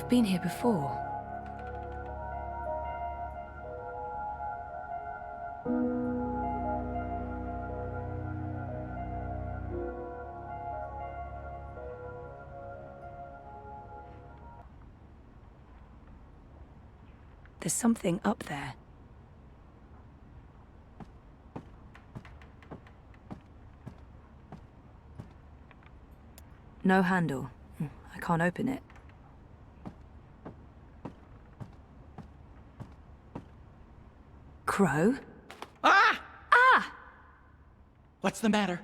I've been here before. There's something up there. No handle. I can't open it. Crow? Ah! Ah! What's the matter?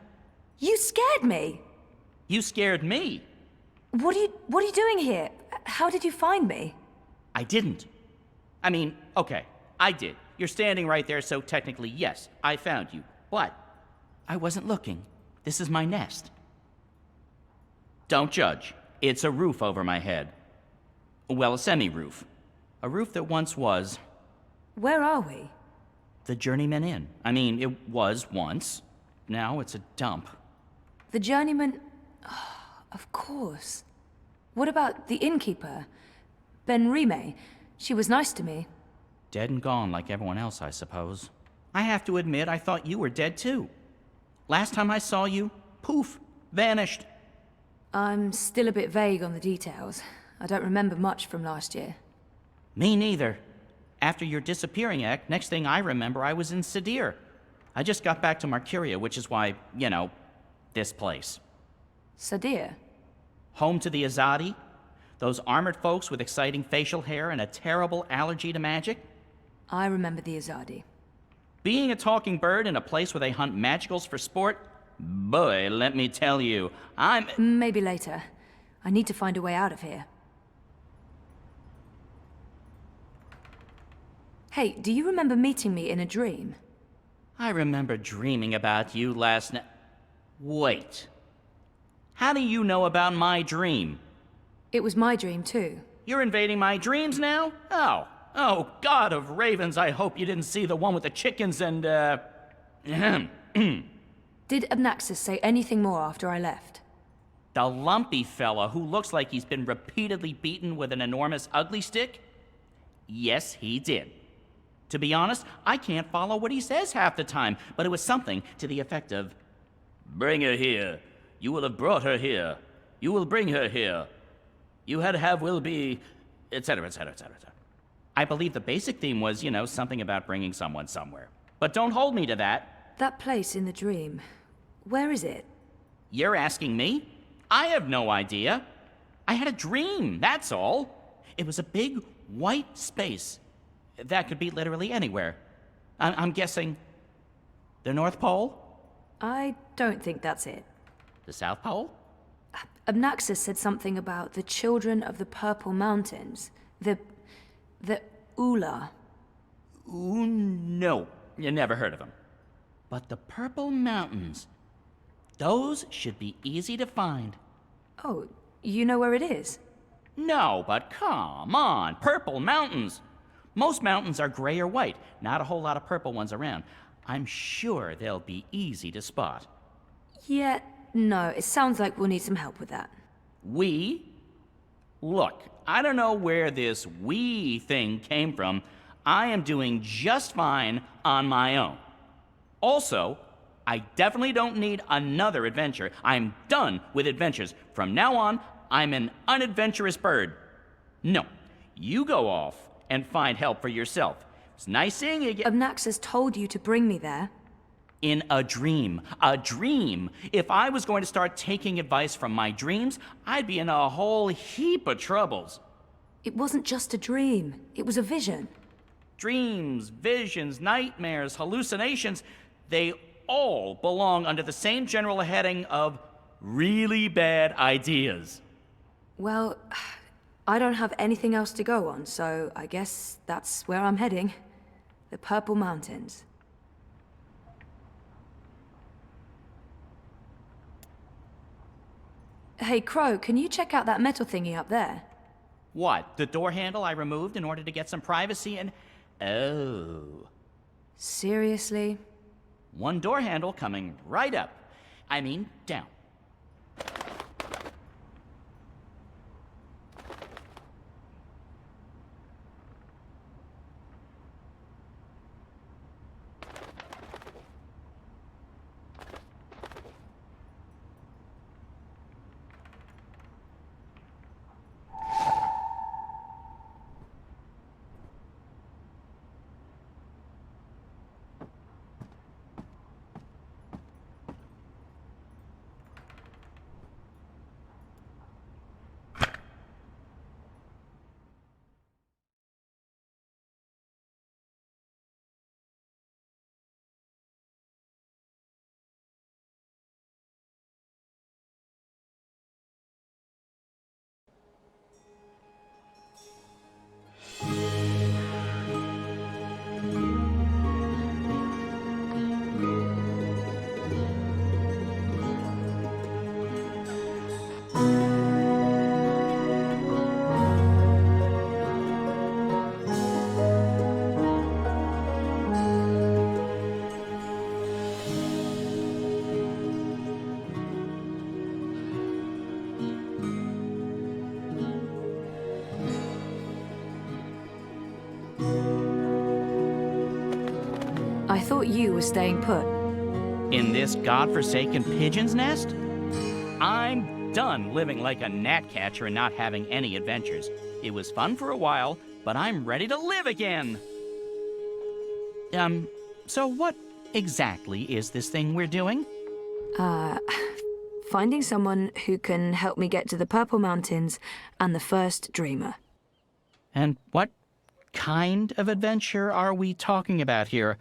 You scared me! You scared me. What are you doing here? How did you find me? I didn't. I mean, okay, I did. You're standing right there, so technically, yes, I found you. But I wasn't looking. This is my nest. Don't judge. It's a roof over my head. Well, a semi-roof. A roof that once was... Where are we? The Journeyman Inn. I mean, it was once. Now it's a dump. The Journeyman... Oh, of course. What about the innkeeper? Ben Rime? She was nice to me. Dead and gone like everyone else, I suppose. I have to admit, I thought you were dead too. Last time I saw you, poof, vanished. I'm still a bit vague on the details. I don't remember much from last year. Me neither. After your disappearing act, next thing I remember, I was in Sadir. I just got back to Marcuria, which is why, you know, this place. Sadir? Home to the Azadi? Those armored folks with exciting facial hair and a terrible allergy to magic? I remember the Azadi. Being a talking bird in a place where they hunt magicals for sport? Boy, let me tell you, I'm... Maybe later. I need to find a way out of here. Hey, do you remember meeting me in a dream? I remember dreaming about you last night. Wait. How do you know about my dream? It was my dream, too. You're invading my dreams now? Oh, God of ravens, I hope you didn't see the one with the chickens and, Did Abnaxis say anything more after I left? The lumpy fella who looks like he's been repeatedly beaten with an enormous ugly stick? Yes, he did. To be honest, I can't follow what he says half the time, but it was something to the effect of, "Bring her here. You will have brought her here. You will bring her here. You had have will be," etc., etc., etc. I believe the basic theme was, you know, something about bringing someone somewhere. But don't hold me to that. That place in the dream, where is it? You're asking me? I have no idea. I had a dream, that's all. It was a big, white space. That could be literally anywhere. I'm guessing the North Pole? I don't think that's it. The South Pole? Abnaxis said something about the children of the Purple Mountains. The Ula. Ooh, no. You never heard of them. But the Purple Mountains, those should be easy to find. Oh, you know where it is? No, but come on, Purple Mountains. Most mountains are gray or white, not a whole lot of purple ones around. I'm sure they'll be easy to spot. Yeah, no, it sounds like we'll need some help with that. We? Look, I don't know where this we thing came from. I am doing just fine on my own. Also, I definitely don't need another adventure. I'm done with adventures. From now on, I'm an unadventurous bird. No, you go off and find help for yourself. It's nice seeing you again. Abnaxis told you to bring me there. In a dream. A dream. If I was going to start taking advice from my dreams, I'd be in a whole heap of troubles. It wasn't just a dream. It was a vision. Dreams, visions, nightmares, hallucinations, they all belong under the same general heading of really bad ideas. Well, I don't have anything else to go on, so I guess that's where I'm heading. The Purple Mountains. Hey, Crow, can you check out that metal thingy up there? What, the door handle I removed in order to get some privacy and... Oh. Seriously? One door handle coming right up. I mean, down. thought you were staying put. In this godforsaken pigeon's nest? I'm done living like a gnatcatcher and not having any adventures. It was fun for a while, but I'm ready to live again! So what exactly is this thing we're doing? Finding someone who can help me get to the Purple Mountains and the first dreamer. And what kind of adventure are we talking about here?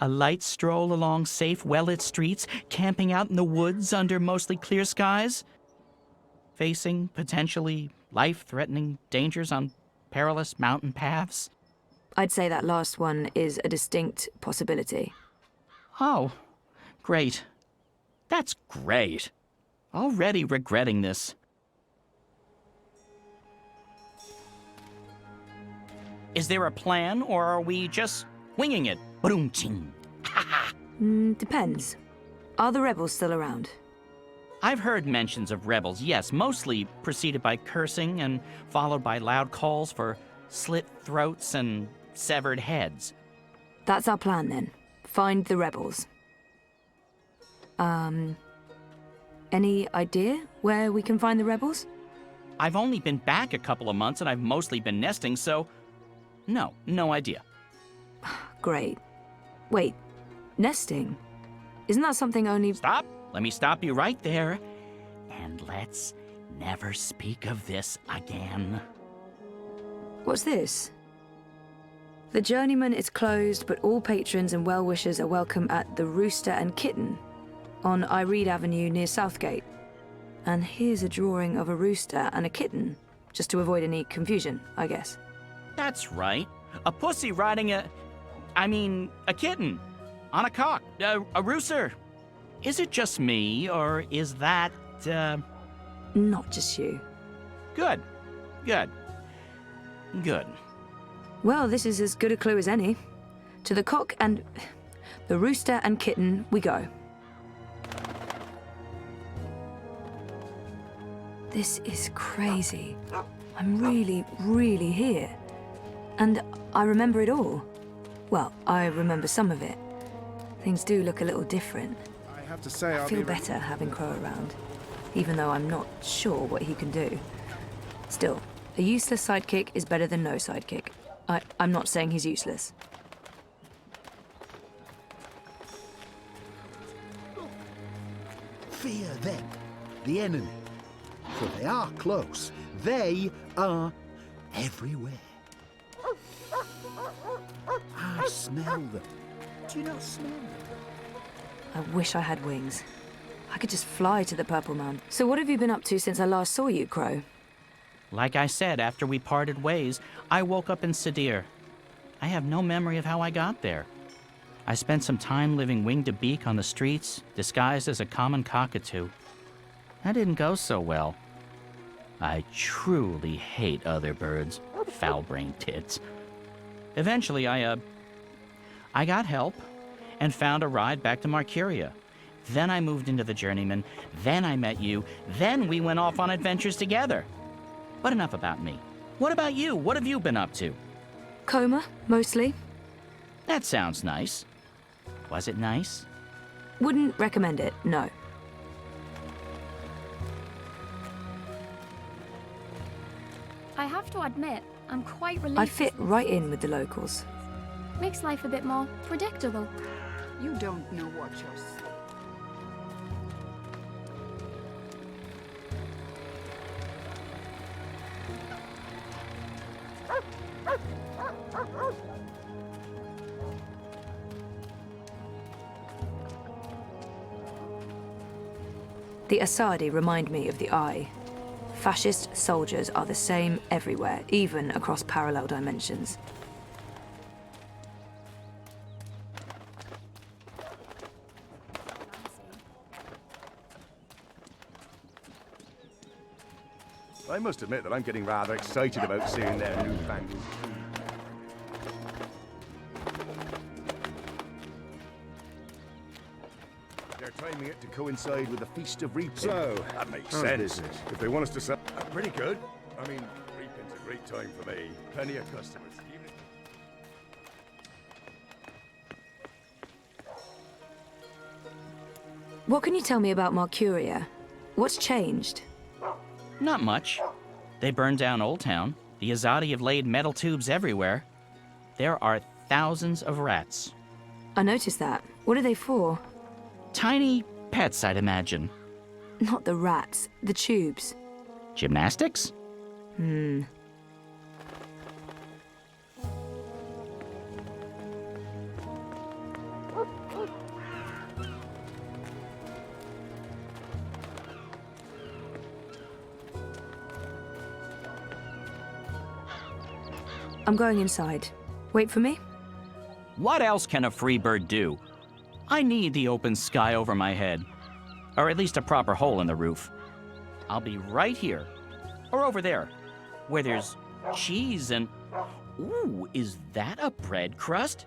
A light stroll along safe, well-lit streets, camping out in the woods under mostly clear skies? Facing potentially life-threatening dangers on perilous mountain paths? I'd say that last one is a distinct possibility. Oh, great. That's great. Already regretting this. Is there a plan, or are we just winging it? Ba-doom-ching. Depends. Are the rebels still around? I've heard mentions of rebels, yes, mostly preceded by cursing and followed by loud calls for slit throats and severed heads. That's our plan, then. Find the rebels. Any idea where we can find the rebels? I've only been back a couple of months and I've mostly been nesting, so no idea. Great. Wait, nesting? Isn't that something only... Stop! Let me stop you right there. And let's never speak of this again. What's this? The Journeyman is closed, but all patrons and well-wishers are welcome at the Rooster and Kitten on Iread Avenue near Southgate. And here's a drawing of a rooster and a kitten, just to avoid any confusion, I guess. That's right. A pussy riding a kitten. On a cock. A rooster. Is it just me, or is that, Not just you. Good. Well, this is as good a clue as any. To the cock and... the rooster and kitten we go. This is crazy. I'm really here. And I remember it all. Well, I remember some of it. Things do look a little different. I have to say, I feel better having Crow around, even though I'm not sure what he can do. Still, a useless sidekick is better than no sidekick. I'm not saying he's useless. Fear them, the enemy. For they are close. They are everywhere. I smell them. Do you not smell them? I wish I had wings. I could just fly to the Purple Mountain. So what have you been up to since I last saw you, Crow? Like I said, after we parted ways, I woke up in Sadir. I have no memory of how I got there. I spent some time living wing to beak on the streets, disguised as a common cockatoo. That didn't go so well. I truly hate other birds, foul-brained tits. Eventually, I got help and found a ride back to Marcuria. Then I moved into the Journeyman, then I met you, then we went off on adventures together. But enough about me. What about you? What have you been up to? Coma, mostly. That sounds nice. Was it nice? Wouldn't recommend it, no. I have to admit, I'm quite relieved. I fit right in with the locals. Makes life a bit more predictable. You don't know what you're saying. The azadi remind me of the Eye. Fascist soldiers are the same everywhere, even across parallel dimensions. I must admit that I'm getting rather excited about seeing their newfangled tool. They're timing it to coincide with the Feast of Reaping. So, that makes sense. If they want us to sell... pretty good. I mean, reaping's a great time for me. Plenty of customers. What can you tell me about Marcuria? What's changed? Not much. They burned down Old Town. The azadi have laid metal tubes everywhere. There are thousands of rats. I noticed that. What are they for? Tiny pets, I'd imagine. Not the rats, the tubes. Gymnastics? I'm going inside. Wait for me? What else can a free bird do? I need the open sky over my head. Or at least a proper hole in the roof. I'll be right here. Or over there. Where there's cheese and... Ooh, is that a bread crust?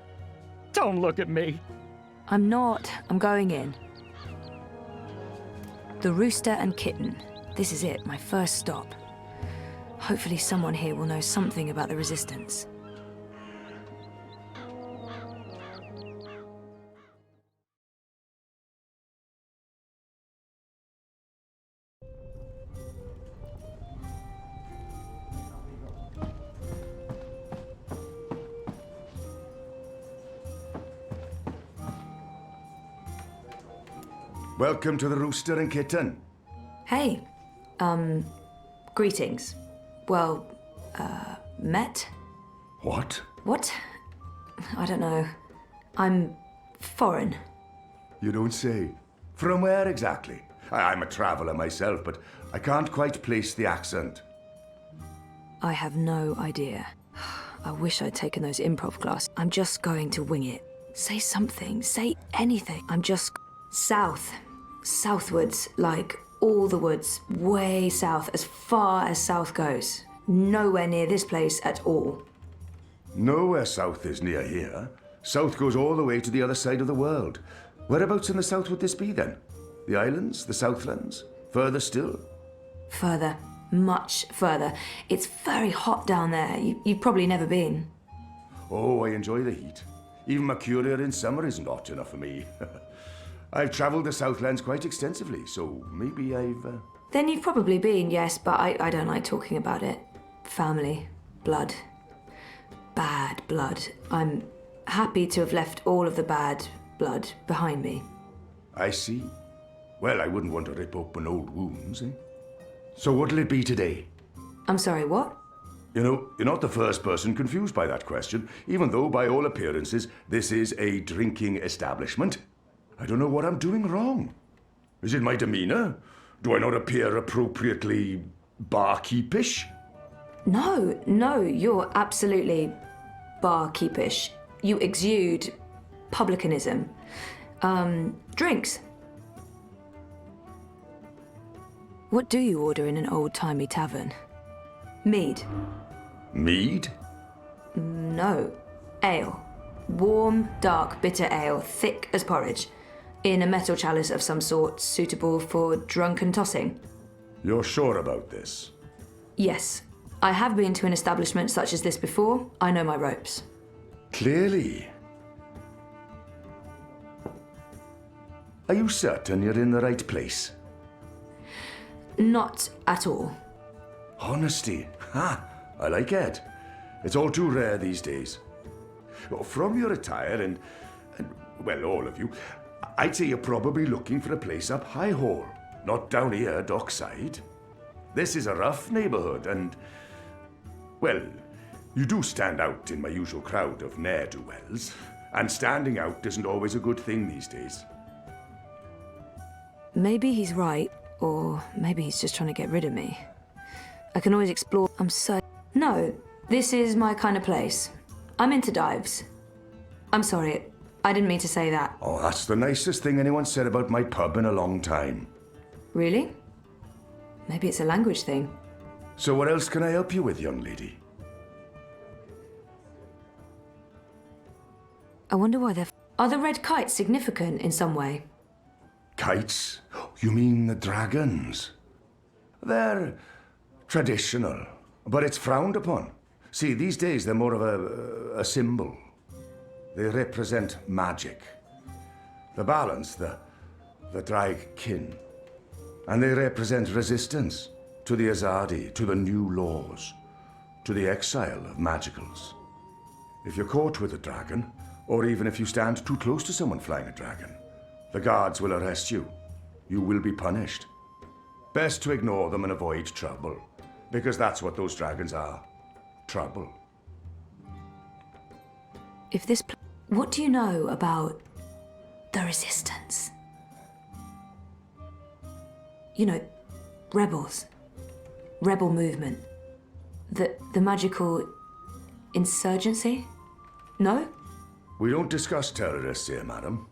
Don't look at me. I'm not. I'm going in. The Rooster and Kitten. This is it, my first stop. Hopefully someone here will know something about the Resistance. Welcome to the Rooster and Kitten. Hey, greetings. Well, met? What? What? I don't know. I'm foreign. You don't say. From where exactly? I'm a traveller myself, but I can't quite place the accent. I have no idea. I wish I'd taken those improv class. I'm just going to wing it. Say something, say anything. I'm just... South. Southwards, like all the woods, way south, as far as south goes. Nowhere near this place at all. Nowhere south is near here. South goes all the way to the other side of the world. Whereabouts in the south would this be then? The islands? The Southlands? Further still? Further. Much further. It's very hot down there. You've probably never been. Oh, I enjoy the heat. Even Marcuria in summer isn't hot enough for me. I've travelled the Southlands quite extensively, so maybe I've... Then you've probably been, yes, but I don't like talking about it. Family. Blood. Bad blood. I'm happy to have left all of the bad blood behind me. I see. Well, I wouldn't want to rip open old wounds, eh? So what'll it be today? I'm sorry, what? You know, you're not the first person confused by that question, even though, by all appearances, this is a drinking establishment. I don't know what I'm doing wrong. Is it my demeanour? Do I not appear appropriately barkeepish? No, you're absolutely barkeepish. You exude publicanism. Drinks. What do you order in an old-timey tavern? Mead. Mead? No. Ale. Warm, dark, bitter ale, thick as porridge. In a metal chalice of some sort, suitable for drunken tossing. You're sure about this? Yes. I have been to an establishment such as this before. I know my ropes. Clearly. Are you certain you're in the right place? Not at all. Honesty. Ha! I like it. It's all too rare these days. From your attire and, well, all of you, I'd say you're probably looking for a place up High Hall, not down here, dockside. This is a rough neighbourhood and, well, you do stand out in my usual crowd of ne'er-do-wells, and standing out isn't always a good thing these days. Maybe he's right, or maybe he's just trying to get rid of me. I can always explore. No, this is my kind of place. I'm into dives. I'm sorry, I didn't mean to say that. Oh, that's the nicest thing anyone said about my pub in a long time. Really? Maybe it's a language thing. So what else can I help you with, young lady? I wonder why they're... Are the red kites significant in some way? Kites? You mean the dragons? They're traditional, but it's frowned upon. See, these days they're more of a symbol. They represent magic. The balance, the the Drag kin. And they represent resistance to the azadi, to the new laws, to the exile of magicals. If you're caught with a dragon, or even if you stand too close to someone flying a dragon, the guards will arrest you. You will be punished. Best to ignore them and avoid trouble, because that's what those dragons are. Trouble. If this... What do you know about the Resistance? You know, rebels. Rebel movement. The magical insurgency? No? We don't discuss terrorists here, madam.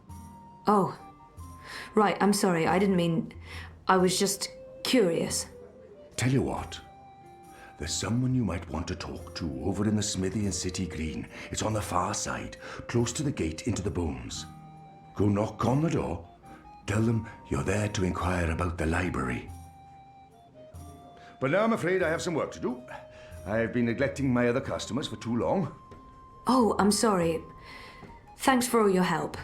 Oh. Right, I'm sorry, I didn't mean... I was just curious. Tell you what. There's someone you might want to talk to over in the smithy in City Green. It's on the far side, close to the gate into the bones. Go knock on the door. Tell them you're there to inquire about the library. But now I'm afraid I have some work to do. I've been neglecting my other customers for too long. Oh, I'm sorry. Thanks for all your help.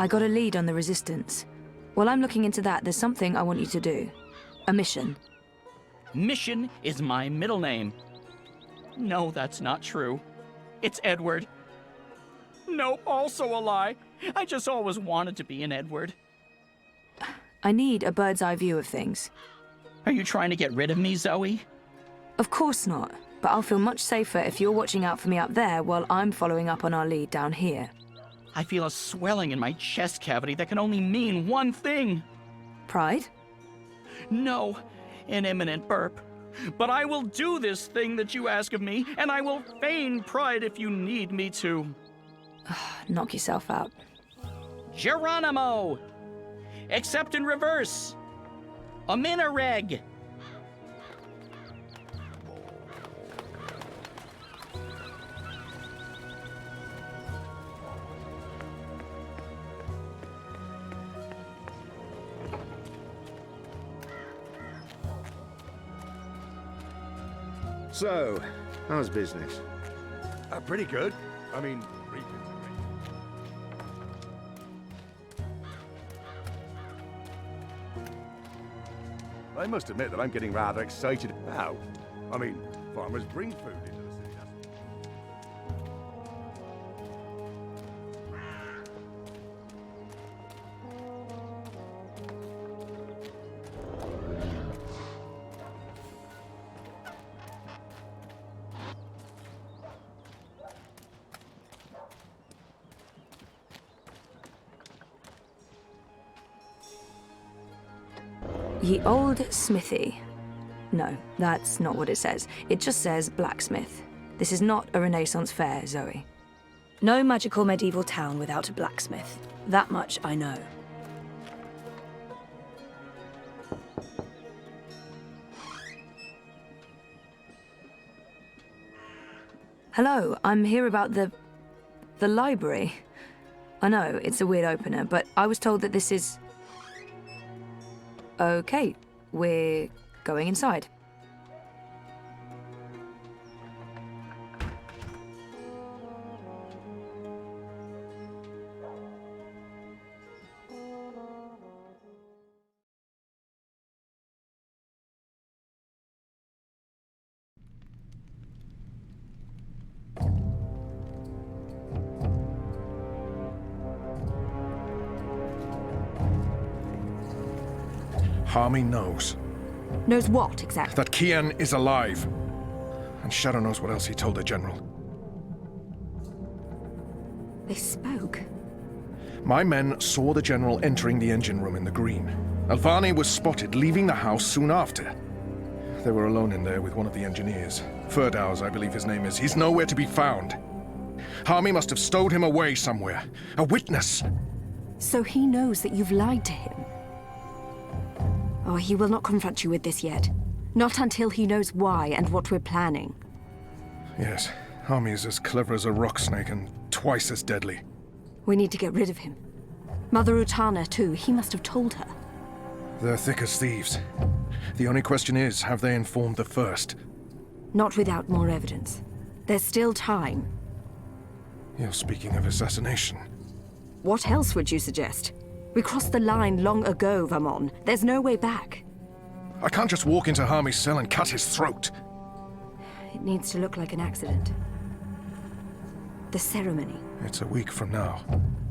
I got a lead on the Resistance. While I'm looking into that, there's something I want you to do. A mission. Mission is my middle name. No, that's not true. It's Edward. Nope, also a lie. I just always wanted to be an Edward. I need a bird's eye view of things. Are you trying to get rid of me, Zoe? Of course not, but I'll feel much safer if you're watching out for me up there while I'm following up on our lead down here. I feel a swelling in my chest cavity that can only mean one thing. Pride? No, an imminent burp. But I will do this thing that you ask of me, and I will feign pride if you need me to. Knock yourself out. Geronimo! Except in reverse. A minareg. So, how's business? Pretty good. I mean, I must admit that I'm getting rather excited now. I mean, farmers bring food into the city. Ye old smithy. No, that's not what it says. It just says blacksmith. This is not a Renaissance fair, Zoe. No magical medieval town without a blacksmith. That much I know. Hello, I'm here about the library. I know, it's a weird opener, but I was told that this is... Okay, we're going inside. Harmy knows. Knows what, exactly? That Kian is alive. And Shadow knows what else he told the General. They spoke. My men saw the General entering the engine room in the Green. Alvane was spotted leaving the house soon after. They were alone in there with one of the engineers. Ferdows, I believe his name is. He's nowhere to be found. Harmy must have stowed him away somewhere. A witness! So he knows that you've lied to him? Oh, he will not confront you with this yet. Not until he knows why and what we're planning. Yes, Harmy is as clever as a rock snake and twice as deadly. We need to get rid of him. Mother Utana, too. He must have told her. They're thick as thieves. The only question is, have they informed the first? Not without more evidence. There's still time. You're speaking of assassination. What else would you suggest? We crossed the line long ago, Vamon. There's no way back. I can't just walk into Harmy's cell and cut his throat. It needs to look like an accident. The ceremony. It's a week from now.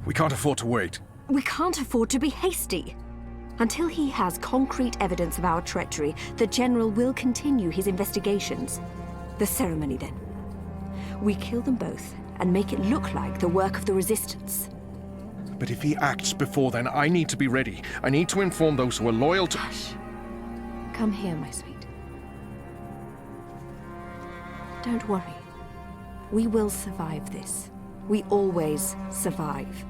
We can't afford to wait. We can't afford to be hasty. Until he has concrete evidence of our treachery, the General will continue his investigations. The ceremony, then. We kill them both and make it look like the work of the Resistance. But if he acts before then, I need to be ready. I need to inform those who are loyal to... Hush. Come here, my sweet. Don't worry. We will survive this. We always survive.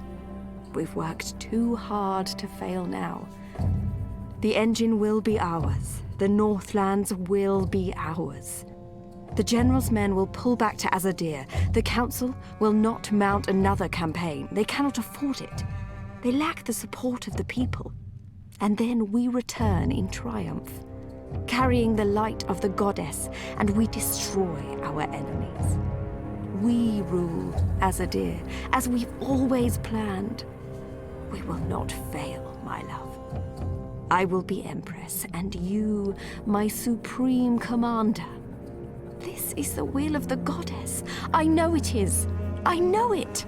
We've worked too hard to fail now. The engine will be ours. The Northlands will be ours. The General's men will pull back to Azadir. The Council will not mount another campaign. They cannot afford it. They lack the support of the people. And then we return in triumph, carrying the light of the goddess, and we destroy our enemies. We rule Azadir, as we've always planned. We will not fail, my love. I will be Empress, and you, my supreme commander. This is the will of the goddess. I know it is. I know it.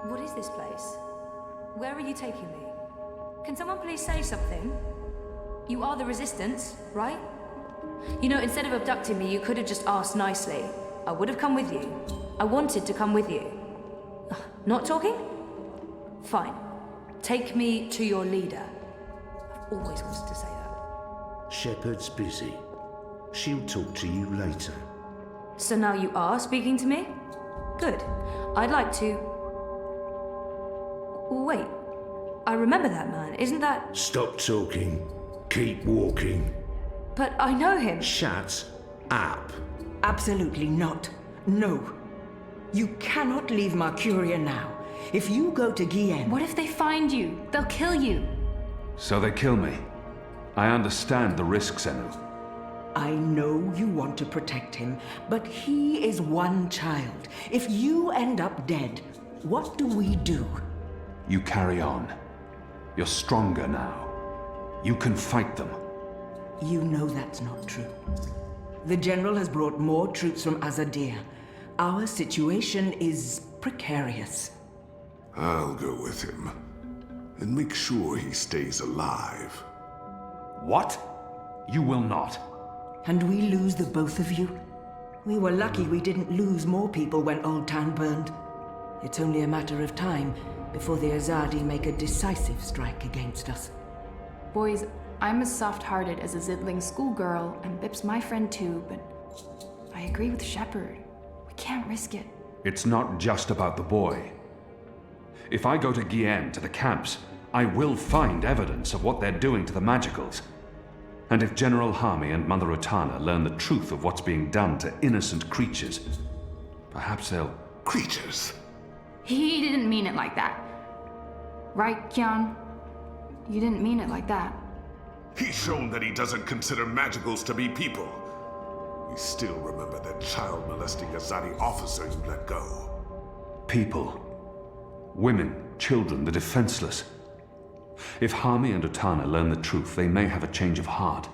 What is this place? Where are you taking me? Can someone please say something? You are the Resistance, right? You know, instead of abducting me, you could have just asked nicely. I would have come with you. I wanted to come with you. Not talking? Fine. Take me to your leader. I've always wanted to say that. Shepard's busy. She'll talk to you later. So now you are speaking to me? Good. I'd like to... Wait. I remember that man. Isn't that... Stop talking. Keep walking. But I know him. Shut up. Absolutely not. No. You cannot leave Marcuria now. If you go to Kian... What if they find you? They'll kill you. So they kill me. I understand the risks, Enu. I know you want to protect him, but he is one child. If you end up dead, what do we do? You carry on. You're stronger now. You can fight them. You know that's not true. The General has brought more troops from Azadir. Our situation is precarious. I'll go with him. And make sure he stays alive. What? You will not. And we lose the both of you? We were lucky we didn't lose more people when Old Town burned. It's only a matter of time before the Azadi make a decisive strike against us. Boys, I'm as soft-hearted as a Zidling schoolgirl, and Bip's my friend too, but I agree with Shepard. We can't risk it. It's not just about the boy. If I go to Kian, to the camps, I will find evidence of what they're doing to the magicals. And if General Harmy and Mother Utana learn the truth of what's being done to innocent creatures, perhaps they'll... Creatures? He didn't mean it like that. Right, Kian? You didn't mean it like that. He's shown that he doesn't consider magicals to be people. We still remember that child-molesting Azadi officer you let go. People. Women, children, the defenseless. If Harmy and Utana learn the truth, they may have a change of heart.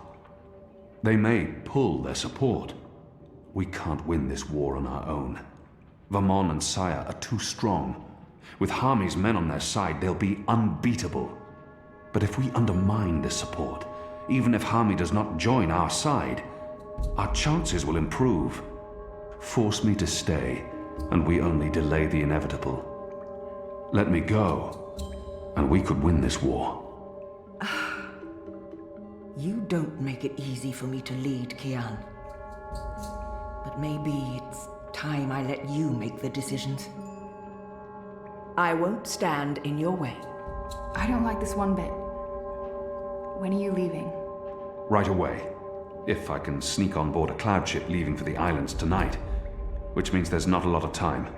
They may pull their support. We can't win this war on our own. Vamon and Saya are too strong. With Harmy's men on their side, they'll be unbeatable. But if we undermine this support, even if Harmy does not join our side, our chances will improve. Force me to stay, and we only delay the inevitable. Let me go, and we could win this war. You don't make it easy for me to lead, Kian. But maybe it's time I let you make the decisions. I won't stand in your way. I don't like this one bit. When are you leaving? Right away. If I can sneak on board a cloud ship leaving for the islands tonight. Which means there's not a lot of time.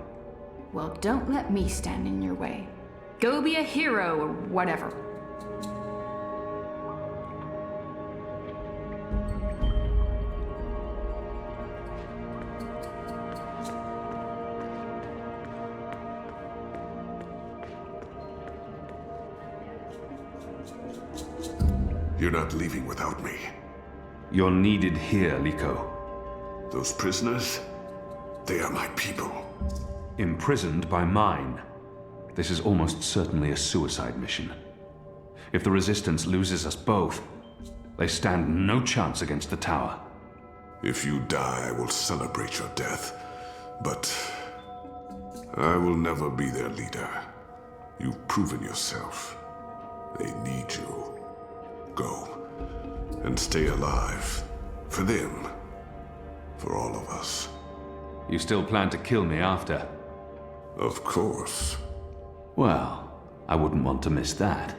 Well, don't let me stand in your way. Go be a hero or whatever. You're not leaving without me. You're needed here, Liko. Those prisoners, they are my people. Imprisoned by mine. This is almost certainly a suicide mission. If the Resistance loses us both, they stand no chance against the tower. If you die, I will celebrate your death. But I will never be their leader. You've proven yourself. They need you. Go and stay alive. For them. For all of us. You still plan to kill me after? Of course. Well, I wouldn't want to miss that.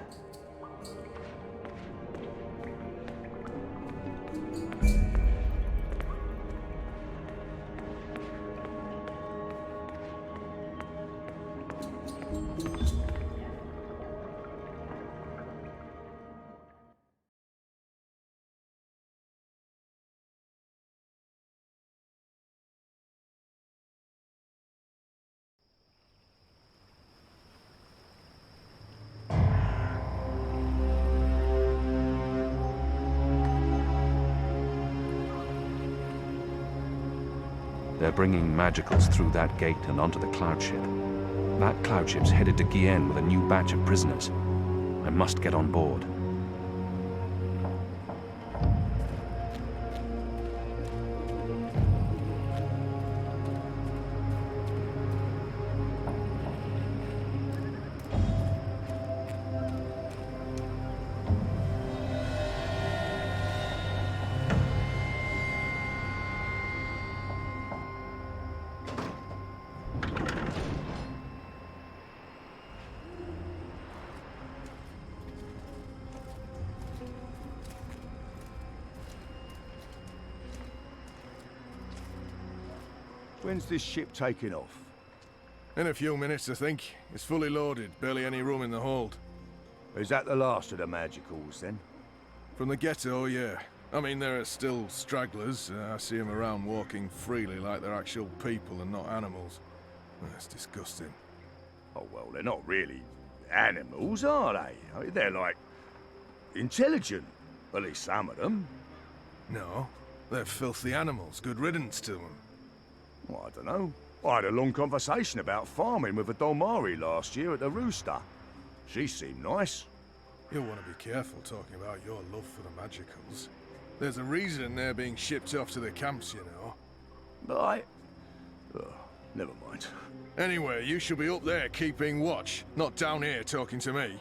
They're bringing magicals through that gate and onto the cloud ship. That cloud ship's headed to Gien with a new batch of prisoners. I must get on board. When's this ship taking off? In a few minutes, I think. It's fully loaded, barely any room in the hold. Is that the last of the magicals, then? From the ghetto, yeah. I mean, there are still stragglers. I see them around walking freely like they're actual people and not animals. That's disgusting. Oh, well, they're not really animals, are they? I mean, they're like... intelligent. At least some of them. No, they're filthy animals. Good riddance to them. Well, I don't know. I had a long conversation about farming with a Dolmari last year at the Rooster. She seemed nice. You'll want to be careful talking about your love for the magicals. There's a reason they're being shipped off to the camps, you know. Right. Never mind. Anyway, you should be up there keeping watch, not down here talking to me.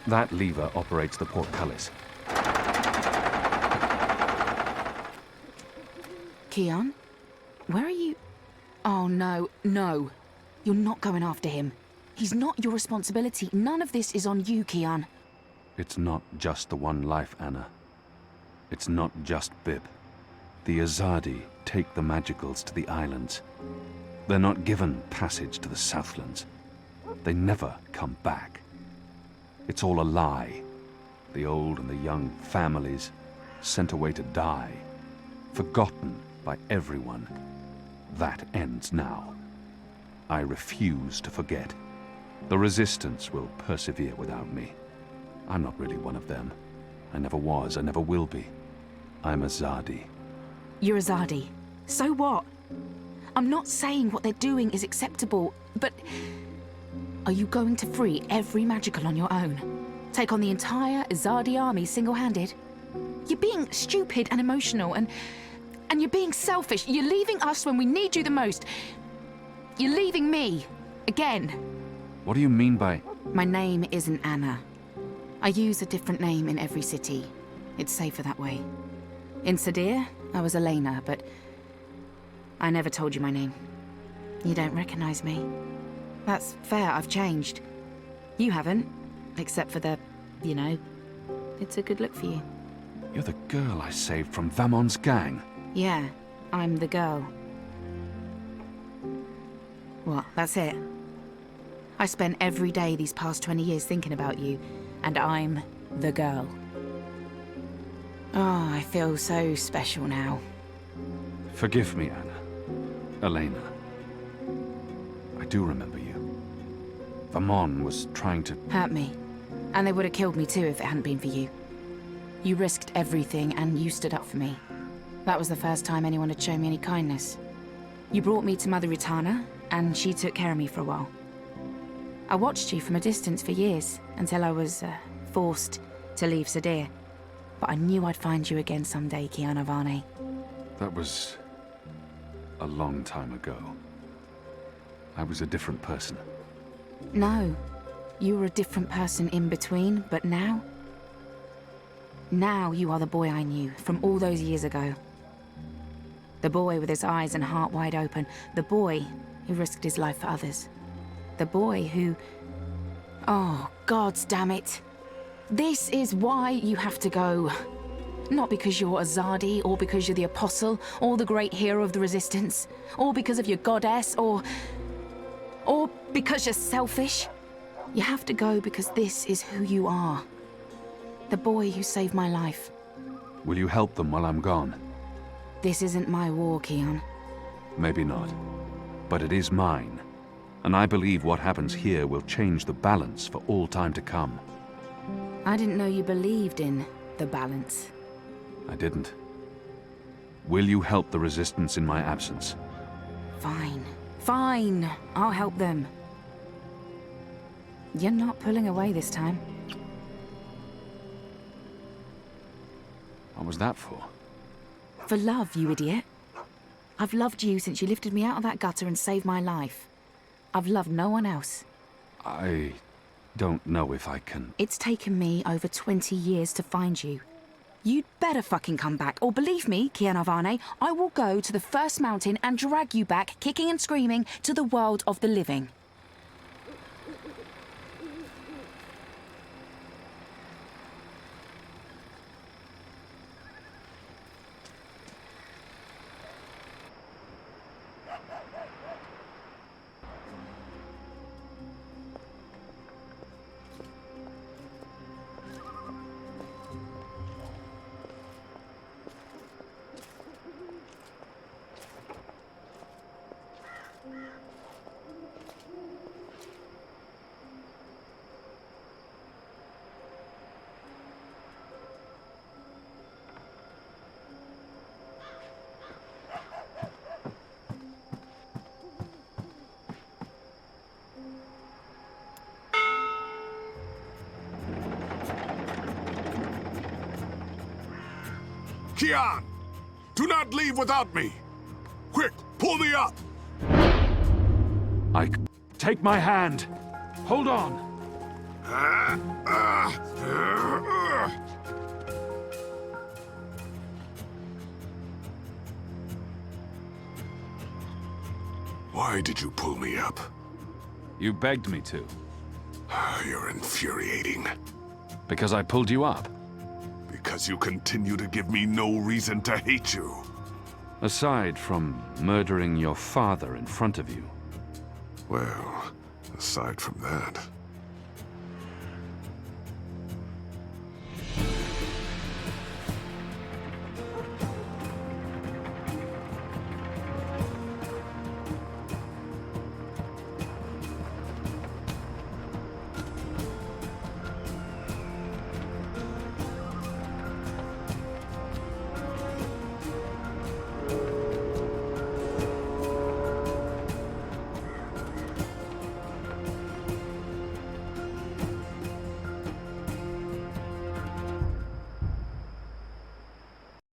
That lever operates the portcullis. Kian? Where are you? Oh, no, no. You're not going after him. He's not your responsibility. None of this is on you, Kian. It's not just the one life, Anna. It's not just Bib. The Azadi take the magicals to the islands. They're not given passage to the Southlands. They never come back. It's all a lie. The old and the young families sent away to die, forgotten by everyone. That ends now. I refuse to forget. The Resistance will persevere without me. I'm not really one of them. I never was, I never will be. I'm azadi. You're azadi. So what? I'm not saying what they're doing is acceptable, but are you going to free every magical on your own? Take on the entire azadi army single-handed? You're being stupid and emotional, and you're being selfish. You're leaving us when we need you the most. You're leaving me. Again. What do you mean by... My name isn't Anna. I use a different name in every city. It's safer that way. In Sadir, I was Elena, but I never told you my name. You don't recognize me. That's fair, I've changed. You haven't, except for the, you know, it's a good look for you. You're the girl I saved from Vamon's gang. Yeah, I'm the girl. What, that's it? I spent every day these past 20 years thinking about you, and I'm the girl. Oh, I feel so special now. Forgive me, Anna. Elena. I do remember you. Vamon was trying to... Hurt me. And they would have killed me too if it hadn't been for you. You risked everything and you stood up for me. That was the first time anyone had shown me any kindness. You brought me to Mother Ritana, and she took care of me for a while. I watched you from a distance for years, until I was forced to leave Sadir. But I knew I'd find you again someday, Kian Alvane. That was... a long time ago. I was a different person. No. You were a different person in between, but now... Now you are the boy I knew, from all those years ago. The boy with his eyes and heart wide open. The boy who risked his life for others. The boy who... Oh, gods damn it. This is why you have to go. Not because you're azadi, or because you're the apostle, or the great hero of the Resistance, or because of your goddess, or because you're selfish. You have to go because this is who you are. The boy who saved my life. Will you help them while I'm gone? This isn't my war, Kian. Maybe not. But it is mine. And I believe what happens here will change the balance for all time to come. I didn't know you believed in the balance. I didn't. Will you help the Resistance in my absence? Fine. Fine. I'll help them. You're not pulling away this time. What was that for? For love, you idiot. I've loved you since you lifted me out of that gutter and saved my life. I've loved no one else. I don't know if I can... It's taken me over 20 years to find you. You'd better fucking come back, or believe me, Kian Alvane, I will go to the first mountain and drag you back, kicking and screaming, to the world of the living. Kian! Do not leave without me! Quick, pull me up! Take my hand! Hold on! Why did you pull me up? You begged me to. You're infuriating. Because I pulled you up? Because you continue to give me no reason to hate you. Aside from murdering your father in front of you. Well, aside from that...